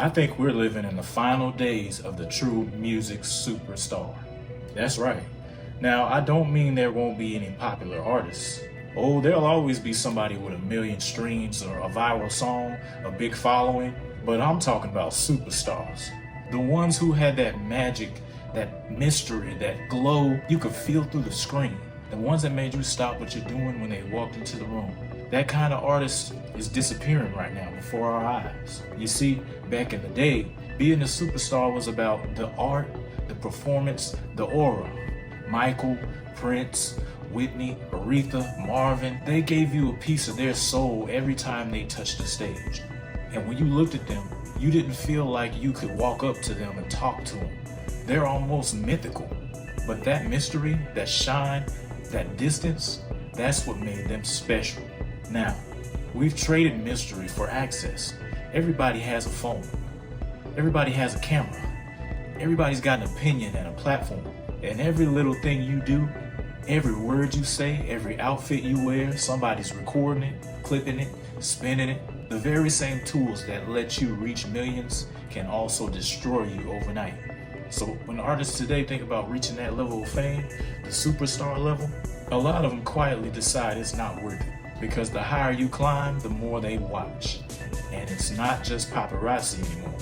I think we're living in the final days of the true music superstar. That's right. Now, I don't mean there won't be any popular artists. Oh, there'll always be somebody with a million streams or a viral song, a big following, but I'm talking about superstars. The ones who had that magic, that mystery, that glow you could feel through the screen. The ones that made you stop what you're doing when they walked into the room. That kind of artist is disappearing right now before our eyes. You see, back in the day, being a superstar was about the art, the performance, the aura. Michael, Prince, Whitney, Aretha, Marvin, they gave you a piece of their soul every time they touched the stage. And when you looked at them, you didn't feel like you could walk up to them and talk to them. They're almost mythical. But that mystery, that shine, that distance, that's what made them special. Now, we've traded mystery for access. Everybody has a phone. Everybody has a camera. Everybody's got an opinion and a platform. And every little thing you do, every word you say, every outfit you wear, somebody's recording it, clipping it, spinning it. The very same tools that let you reach millions can also destroy you overnight. So when artists today think about reaching that level of fame, the superstar level, a lot of them quietly decide it's not worth it. Because the higher you climb, the more they watch. And it's not just paparazzi anymore.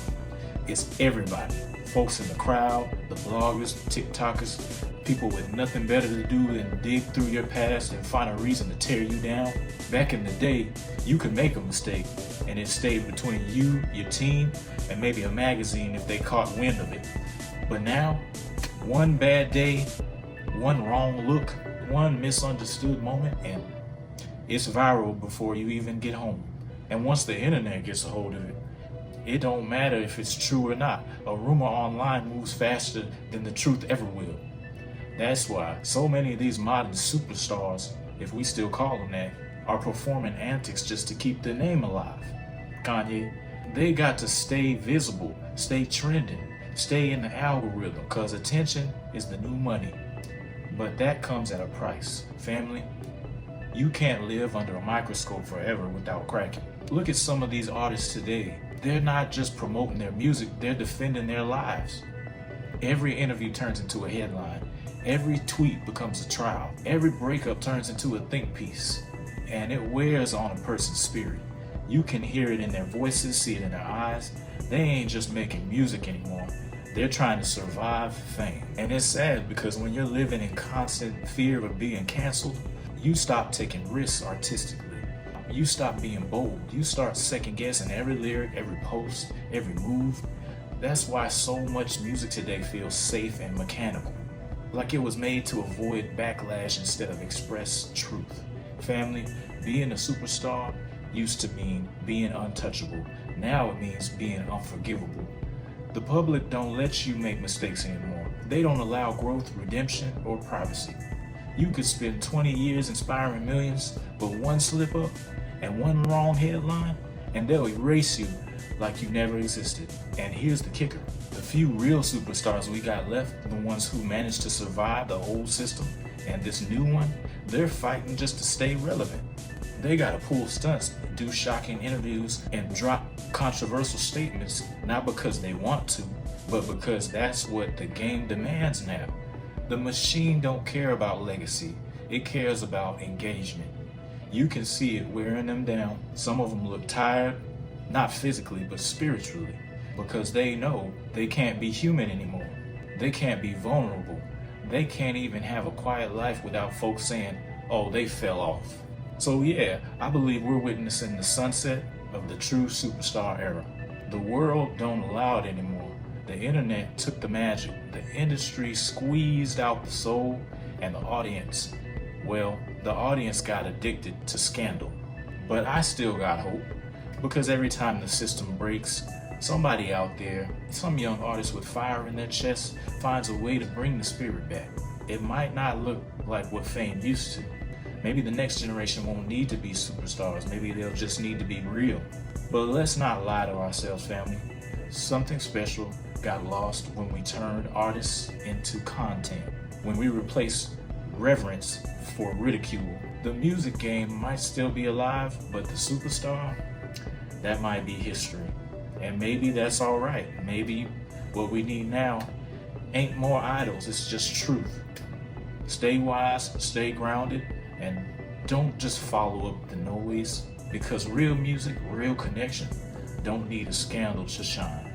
It's everybody. Folks in the crowd, the bloggers, the TikTokers, people with nothing better to do than dig through your past and find a reason to tear you down. Back in the day, you could make a mistake and it stayed between you, your team, and maybe a magazine if they caught wind of it. But now, one bad day, one wrong look, one misunderstood moment, and it's viral before you even get home. And once the internet gets a hold of it, it don't matter if it's true or not. A rumor online moves faster than the truth ever will. That's why so many of these modern superstars, if we still call them that, are performing antics just to keep their name alive. Kanye, they got to stay visible, stay trending, stay in the algorithm, because attention is the new money. But that comes at a price. Family, you can't live under a microscope forever without cracking. Look at some of these artists today. They're not just promoting their music, they're defending their lives. Every interview turns into a headline. Every tweet becomes a trial. Every breakup turns into a think piece. And it wears on a person's spirit. You can hear it in their voices, see it in their eyes. They ain't just making music anymore. They're trying to survive fame. And it's sad because when you're living in constant fear of being canceled, you stop taking risks artistically. You stop being bold. You start second guessing every lyric, every post, every move. That's why so much music today feels safe and mechanical. Like it was made to avoid backlash instead of express truth. Family, being a superstar used to mean being untouchable. Now it means being unforgivable. The public don't let you make mistakes anymore. They don't allow growth, redemption, or privacy. You could spend 20 years inspiring millions, but one slip up and one wrong headline, and they'll erase you like you never existed. And here's the kicker. The few real superstars we got left, the ones who managed to survive the old system, and this new one, they're fighting just to stay relevant. They gotta pull stunts, do shocking interviews, and drop controversial statements, not because they want to, but because that's what the game demands now. The machine don't care about legacy, it cares about engagement. You can see it wearing them down. Some of them look tired, not physically, but spiritually, because they know they can't be human anymore. They can't be vulnerable. They can't even have a quiet life without folks saying, oh, they fell off. So yeah, I believe we're witnessing the sunset of the true superstar era. The world don't allow it anymore. The internet took the magic. The industry squeezed out the soul, and the audience got addicted to scandal. But I still got hope, because every time the system breaks, somebody out there, some young artist with fire in their chest, finds a way to bring the spirit back. It might not look like what fame used to. Maybe the next generation won't need to be superstars. Maybe they'll just need to be real. But let's not lie to ourselves, family. Something special got lost when we turned artists into content. When we replaced reverence for ridicule. The music game might still be alive, but the superstar, that might be history. And maybe that's all right. Maybe what we need now ain't more idols, it's just truth. Stay wise, stay grounded, and don't just follow up the noise, because real music, real connection don't need a scandal to shine.